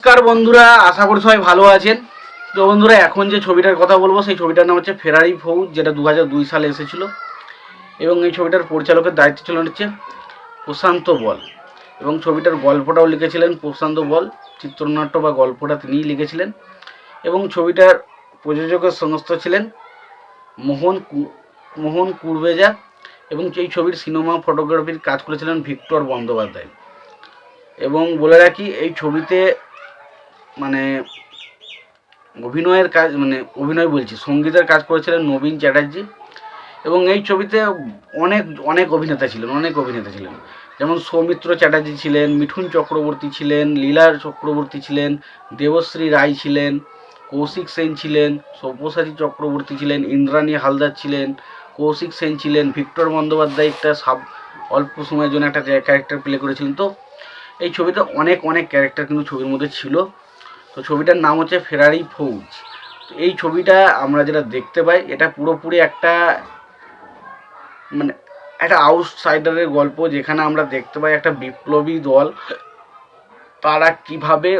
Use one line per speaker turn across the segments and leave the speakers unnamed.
নমস্কার বন্ধুরা, আশা করি সবাই ভালো আছেন। তো বন্ধুরা, এখন যে ছবিটার কথা বলবো সেই ছবিটার নাম হচ্ছে ফেরারি ফৌজ, যেটা 2002 সালে এসেছিল। এবং এই ছবিটার পরিচালকের দায়িত্ব ছিল হচ্ছে প্রশান্ত বল, এবং ছবিটার গল্পটাও লিখেছিলেন প্রশান্ত বল। চিত্রনাট্য বা গল্পটা তিনিই লিখেছিলেন। এবং ছবিটার প্রযোজকের সংস্থা ছিলেন মোহন কুরবেজা। এবং এই ছবির সিনেমা ফটোগ্রাফির কাজ করেছিলেন ভিক্টর বন্দ্যোপাধ্যায়। এবং বলে রাখি, এই ছবিতে মানে অভিনয় বলছি, সঙ্গীতের কাজ করেছিলেন নবীন চ্যাটার্জি। এবং এই ছবিতে অনেক অভিনেতা ছিলেন। যেমন সৌমিত্র চ্যাটার্জি ছিলেন, মিঠুন চক্রবর্তী ছিলেন, লীলা চক্রবর্তী ছিলেন, দেবশ্রী রায় ছিলেন, কৌশিক সেন ছিলেন, সব্যসাচী চক্রবর্তী ছিলেন, ইন্দ্রাণী হালদার ছিলেন, কৌশিক সেন ছিলেন, ভিক্টর বন্দ্যোপাধ্যায় একটা অল্প সময়ের জন্য একটা ক্যারেক্টার প্লে করেছিলেন। তো এই ছবিতে অনেক ক্যারেক্টার কিন্তু ছবির মধ্যে ছিল। তো ছবিটার নাম হচ্ছে ফেরারি ফৌজ। এই ছবিটা আমরা যেটা দেখতে পাই, এটা পুরোপুরি একটা একটা আউটসাইডারের গল্প, যেখানে আমরা দেখতে পাই একটা বিপ্লবী দল তারা কিভাবে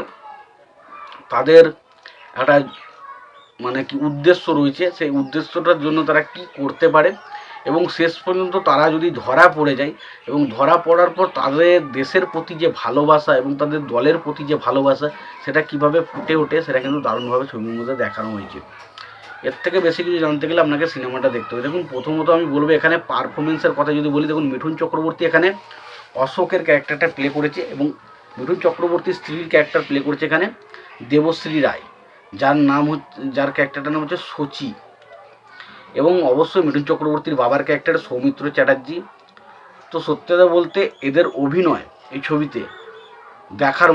তাদের একটা উদ্দেশ্য রয়েছে, সেই উদ্দেশ্যটার জন্য তারা কি করতে পারে, এবং শেষ পর্যন্ত তারা যদি ধরা পড়ে যায় এবং ধরা পড়ার পর তাদের দেশের প্রতি যে ভালোবাসা এবং তাদের দলের প্রতি যে ভালোবাসা, সেটা কিভাবে ফুটে ওঠে, সেটা কিন্তু দারুণভাবে ছবির মধ্যে দেখানো হয়েছে। এর থেকে বেশি কিছু জানতে গেলে আপনাকে সিনেমাটা দেখতে হবে। দেখুন, প্রথমত আমি বলবো, এখানে পারফরমেন্সের কথা যদি বলি, দেখুন মিঠুন চক্রবর্তী এখানে অশোকের ক্যারেক্টারটা প্লে করেছে, এবং মিঠুন চক্রবর্তীর স্ত্রীর ক্যারেক্টার প্লে করেছে এখানে দেবশ্রী রায়, যার ক্যারেক্টারটার নাম হচ্ছে সচি। এবং অবশ্যই মিঠুন চক্রবর্তীর বাবার ক্যারেক্টার সৌমিত্র চ্যাটার্জি। তো সত্যি কথা বলতে এদের অভিনয় এই ছবিতে দেখার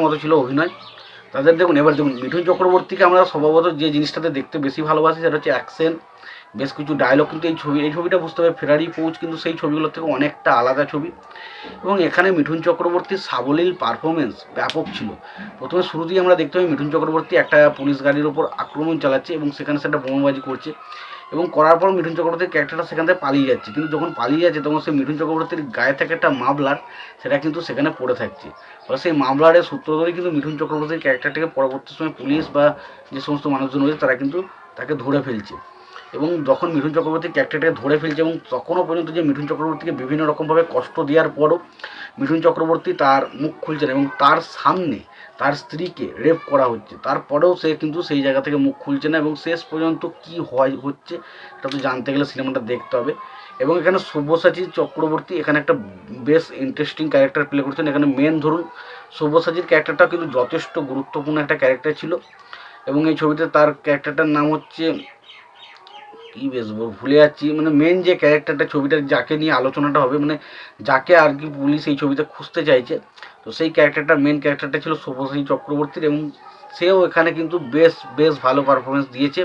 মতো ছিল অভিনয় তাদের। এবার দেখুন, মিঠুন চক্রবর্তীকে আমরা স্বভাবত যে জিনিসটাতে দেখতে বেশি ভালোবাসি, সেটা হচ্ছে অ্যাকশন, বেশ কিছু ডায়লগ। কিন্তু এই ছবিটা বুঝতে হবে, ফেরারি ফৌজ কিন্তু সেই ছবিগুলোর থেকে অনেকটা আলাদা ছবি। এবং এখানে মিঠুন চক্রবর্তীর সাবলীল পারফরমেন্স ব্যাপক ছিল। প্রথমে শুরুতেই আমরা দেখতে পাই মিঠুন চক্রবর্তী একটা পুলিশ গাড়ির ওপর আক্রমণ চালাচ্ছে এবং সেখানে সেটা বোমাবাজি করছে, এবং করার পর মিঠুন চক্রবর্তীর ক্যারেক্টারটা সেখান থেকে পালিয়ে যাচ্ছে। কিন্তু যখন পালিয়ে যাচ্ছে, তখন সেই মিঠুন চক্রবর্তীর গায়ে থেকে একটা মাফলার, সেটা কিন্তু সেখানে পড়ে থাকছে। ফলে সেই মাফলারের সূত্র ধরেই কিন্তু মিঠুন চক্রবর্তীর ক্যারেক্টারটাকে পরবর্তী সময় পুলিশ বা যে সমস্ত মানুষজন রয়েছে তারা কিন্তু তাকে ধরে ফেলছে। এবং যখন মিঠুন চক্রবর্তীর ক্যারেক্টারটাকে ধরে ফেলছে, এবং তখনও পর্যন্ত যে মিঠুন চক্রবর্তীকে বিভিন্ন রকমভাবে কষ্ট দেওয়ার পরও মিঠুন চক্রবর্তী তার মুখ খুলছে না, এবং তার সামনে তার স্ত্রীকে রেপ করা হচ্ছে, তারপরেও সে কিন্তু সেই জায়গা থেকে মুখ খুলছে না। এবং শেষ পর্যন্ত কী হচ্ছে এটা তো জানতে গেলে সিনেমাটা দেখতে হবে। এবং এখানে সব্যসাচী চক্রবর্তী এখানে একটা বেশ ইন্টারেস্টিং ক্যারেক্টার প্লে করছেন। এখানে মেন ধরুন সব্যসাচীর ক্যারেক্টারটাও কিন্তু যথেষ্ট গুরুত্বপূর্ণ একটা ক্যারেক্টার ছিল। এবং এই ছবিতে তার ক্যারেক্টারটার নাম হচ্ছে কি বেশ ভুলে যাচ্ছি, মেন যে ক্যারেক্টারটা ছবিটার যাকে নিয়ে আলোচনাটা হবে, যাকে আর কি পুলিশ এই ছবিতে খুঁজতে চাইছে, তো সেই মেন ক্যারেক্টারটা ছিল সব্যসাচী চক্রবর্তীর। এবং সেও এখানে কিন্তু বেশ ভালো পারফরমেন্স দিয়েছে।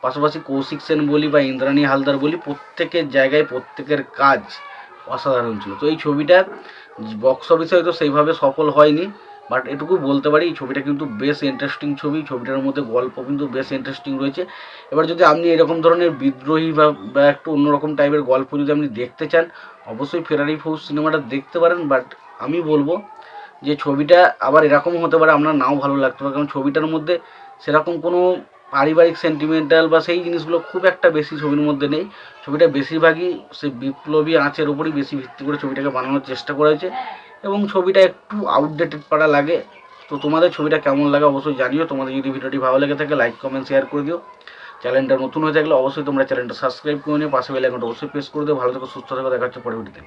পাশাপাশি কৌশিক সেন বলি বা ইন্দ্রাণী হালদার বলি, প্রত্যেকের জায়গায় প্রত্যেকের কাজ অসাধারণ ছিল। তো এই ছবিটা বক্স অফিসে হয়তো সেইভাবে সফল হয়নি, বাট এটুকু বলতে পারি এই ছবিটা কিন্তু বেশ ইন্টারেস্টিং ছবি। ছবিটার মধ্যে গল্প কিন্তু বেশ ইন্টারেস্টিং রয়েছে। এবার যদি আপনি এরকম ধরনের বিদ্রোহী বা একটু অন্যরকম টাইপের গল্প যদি আপনি দেখতে চান, অবশ্যই ফেরারি ফৌজ সিনেমাটা দেখতে পারেন। বাট আমি বলবো যে ছবিটা আবার এরকমও হতে পারে আপনার নাও ভালো লাগতে পারে, কারণ ছবিটার মধ্যে সেরকম কোনো পারিবারিক সেন্টিমেন্টাল বা সেই জিনিসগুলো খুব একটা বেশি ছবির মধ্যে নেই। ছবিটা বেশিরভাগই সেই বিপ্লবী আঁচের ওপরই বেশি ভিত্তি করে ছবিটাকে বানানোর চেষ্টা করা হয়েছে, এবং ছবিটা একটু আউটডেটেড পাড়া লাগে। তো তোমাদের ছবিটা কেমন লাগে অবশ্যই জানিও। তোমাদের যদি ভিডিওটি ভালো লেগে থাকে লাইক কমেন্ট শেয়ার করে দিও। চ্যানেলটা নতুন হয়ে থাকলে অবশ্যই তোমরা চ্যানেলটা সাবস্ক্রাইব করে নিও, পাশে বেল আইকনটা অবশ্যই প্রেস করে দিও। ভালো থেকো, সুস্থ থেকো, দেখা হচ্ছে পরবর্তীতে।